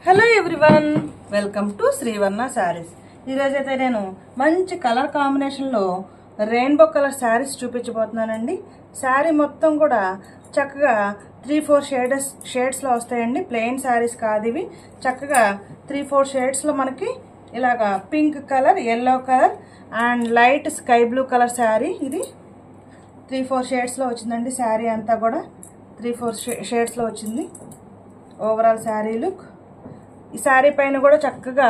Hello everyone, welcome to Srivarna saris. ఈరోజైతే నేను మంచి కలర్ కాంబినేషన్లో రెయిన్బో కలర్ శారీస్ చూపించబోతున్నానండి. శారీ మొత్తం కూడా చక్కగా 3-4 షేడ్స్లో వస్తాయండి. ప్లెయిన్ శారీస్ కాదు ఇవి. చక్కగా 3-4 షేడ్స్లో మనకి ఇలాగా pink colour, yellow colour and light sky blue colour sari. ఇది 3-4 షేడ్స్లో వచ్చిందండి. శారీ అంతా కూడా 3-4 షేడ్స్లో వచ్చింది. Overall sari look. ఈ శారీ పైన కూడా చక్కగా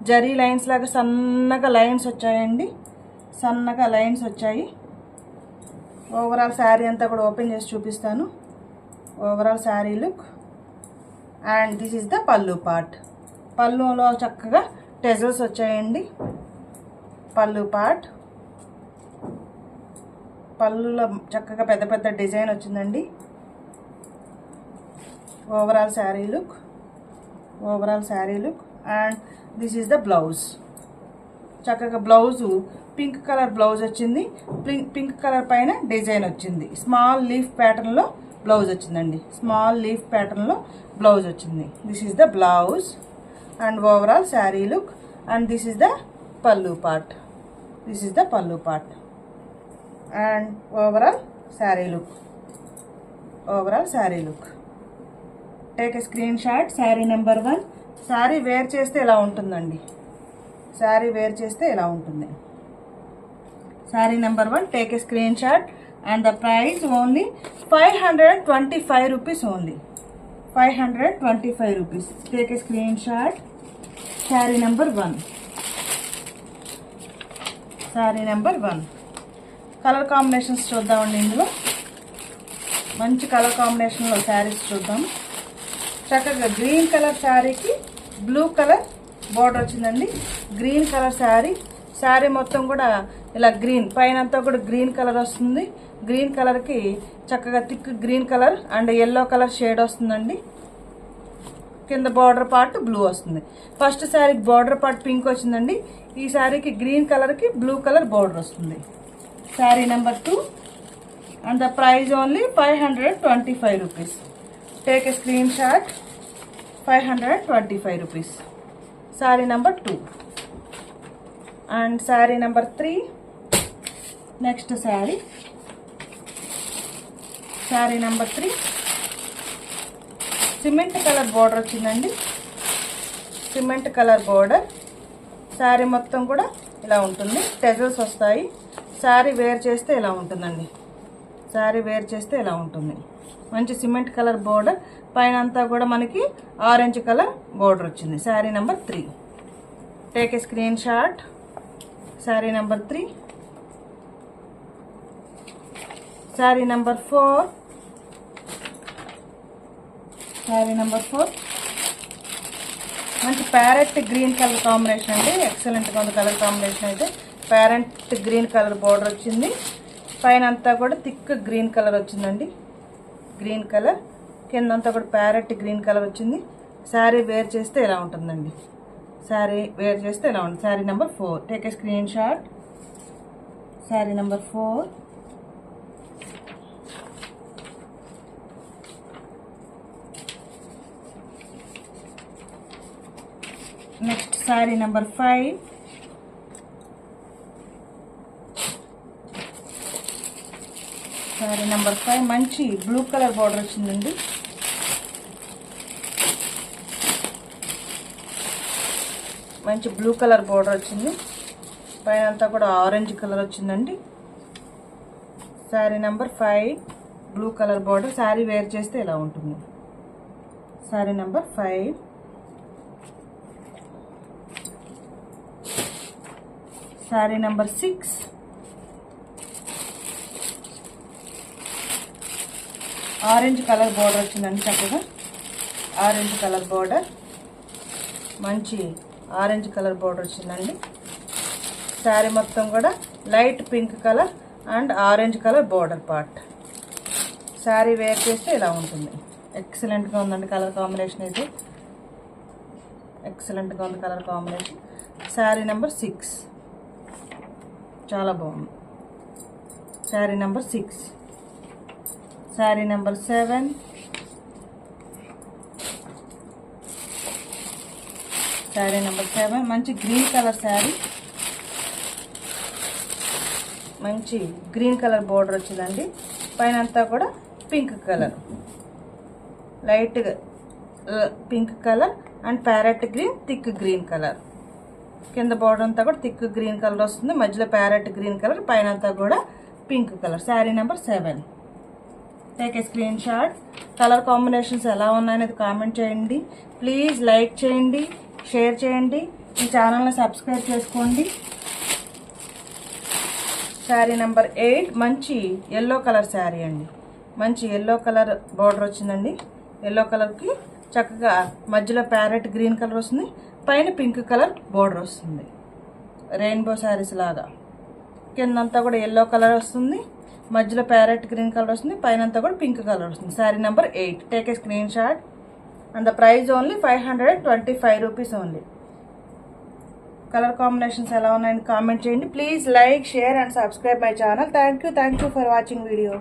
జరీ లైన్స్ లాగా సన్నగా లైన్స్ వచ్చాయండి. సన్నగా లైన్స్ వచ్చాయి. ఓవరాల్ శారీ అంతా కూడా ఓపెన్ చేసి చూపిస్తాను. Overall sari look. And this is the పల్లు పార్ట్. పల్లులో చక్కగా టెజల్స్ వచ్చాయండి. పల్లు పార్ట్. పల్లులో చక్కగా పెద్ద పెద్ద డిజైన్ వచ్చిందండి. Overall sari look. Overall sari look. And this is the blouse. చక్కగా బ్లౌజు పింక్ కలర్ బ్లౌజ్ వచ్చింది. పింక్ కలర్ పైన డిజైన్ వచ్చింది. స్మాల్ లీఫ్ ప్యాటర్న్లో బ్లౌజ్ వచ్చిందండి. స్మాల్ లీఫ్ ప్యాటర్న్లో బ్లౌజ్ వచ్చింది. This is the blouse and overall sari look. And this is the పల్లు part. This is the పల్లు part and overall sari look. Overall sari look. Take a screenshot. Sari number 1. Sari wear చేస్తే ఇలా ఉంటుందండి. Sari wear చేస్తే ఇలా ఉంటుంది. Sari number 1. Take a screenshot. And the price only 525 rupees. Only 525 rupees. Take a screenshot. Sari number 1. Sari number 1. Colour combinations చూద్దామండి. ఇందులో మంచి colour కాంబినేషన్లో శారీస్ చూద్దాం. చక్కగా గ్రీన్ కలర్ శారీకి బ్లూ కలర్ బోర్డర్ వచ్చిందండి. Green colour sari. శారీ మొత్తం కూడా ఇలా గ్రీన్ పైన అంతా కూడా గ్రీన్ కలర్ వస్తుంది. గ్రీన్ కలర్కి చక్కగా thick green colour and yellow colour shade వస్తుందండి. కింద బార్డర్ పార్ట్ బ్లూ వస్తుంది. ఫస్ట్ శారీకి బార్డర్ పార్ట్ పింక్ వచ్చిందండి. ఈ శారీకి గ్రీన్ కలర్కి బ్లూ కలర్ బార్డర్ వస్తుంది. Sari number 2. And the price only 525 rupees. Take a screenshot. 525 rupees. Sari number 2. And sari number 3. Next sari. Sari number 3. Cement colour border వచ్చిందండి. Cement colour border. శారీ మొత్తం కూడా ఇలా ఉంటుంది. టెజల్స్ వస్తాయి. శారీ వేర్ చేస్తే ఇలా ఉంటుందండి. శారీ వేర్ చేస్తే ఇలా ఉంటుంది. మంచి సిమెంట్ కలర్ బోర్డర్. పైన అంతా కూడా మనకి ఆరెంజ్ కలర్ బోర్డర్ వచ్చింది. Sari number 3. Take a screenshot. Sari number 3. Sari number 4. Sari number 4. మంచి ప్యారెట్ గ్రీన్ కలర్ కాంబినేషన్ అండి. ఎక్సలెంట్గా ఉంది కలర్ కాంబినేషన్ అయితే. ప్యారెట్ గ్రీన్ కలర్ బోర్డర్ వచ్చింది. పైన అంతా కూడా థిక్ గ్రీన్ కలర్ వచ్చిందండి. గ్రీన్ కలర్ కిందంతా కూడా ప్యారెట్ గ్రీన్ కలర్ వచ్చింది. శారీ వేర్ చేస్తే ఎలా ఉంటుందండి. శారీ వేర్ చేస్తే ఎలా ఉంటుంది. Sari number 4. Take a screenshot. Sari number 4. Next sari number 5. Sari number 5 మంచి బ్లూ కలర్ బార్డర్ వచ్చిందండి. మంచి బ్లూ కలర్ బార్డర్ వచ్చింది. పైన అంతా కూడా ఆరెంజ్ కలర్ వచ్చిందండి. Sari number 5 blue colour border. Sari wear చేస్తే ఇలా ఉంటుంది. Sari number 5. Sari number 6. Orange colour border వచ్చిందండి. చక్కగా ఆరెంజ్ కలర్ బోర్డర్. మంచి ఆరెంజ్ కలర్ బోర్డర్ వచ్చిందండి. శారీ మొత్తం కూడా light pink colour and orange colour border part. Sari wear చేస్తే ఇలా ఉంటుంది. ఎక్సలెంట్గా ఉందండి కలర్ కాంబినేషన్ అయితే. ఎక్సలెంట్గా ఉంది కలర్ కాంబినేషన్. శారీ నెంబర్ 6 చాలా బాగుంది. Sari number 6. Sari number 7. Sari number 7 మంచి గ్రీన్ కలర్ శారీ, మంచి గ్రీన్ కలర్ బోర్డర్ వచ్చిందండి. పైన అంతా కూడా పింక్ కలర్, లైట్గా pink colour and parrot green, thick green colour. కింద బోర్డర్ అంతా కూడా థిక్ గ్రీన్ కలర్ వస్తుంది, మధ్యలో ప్యారెట్ గ్రీన్ కలర్, పైన అంతా కూడా pink colour. Sari number 7. Take a screen shot. Colour combinations ఎలా ఉన్నాయనేది కామెంట్ చేయండి. ప్లీజ్ లైక్ చేయండి, షేర్ చేయండి, ఈ ఛానల్ని సబ్స్క్రైబ్ చేసుకోండి. శారీ నెంబర్ 8 మంచి ఎల్లో కలర్ శారీ అండి. మంచి ఎల్లో కలర్ బార్డర్ వచ్చిందండి. ఎల్లో కలర్కి చక్కగా మధ్యలో ప్యారెట్ గ్రీన్ కలర్ వస్తుంది, పైన పింక్ కలర్ బార్డర్ వస్తుంది, రెయిన్బో శారీస్ లాగా. కిందంతా కూడా ఎల్లో కలర్ వస్తుంది, మధ్యలో ప్యారెట్ గ్రీన్ కలర్ వస్తుంది, పైన అంతా కూడా పింక్ కలర్ వస్తుంది. Sari number 8. Take a screenshot. And the price only 525 rupees only. Colour combinations ఎలా ఉన్నాయని కామెంట్ చేయండి. Please like, share and subscribe my channel. Thank you for watching video.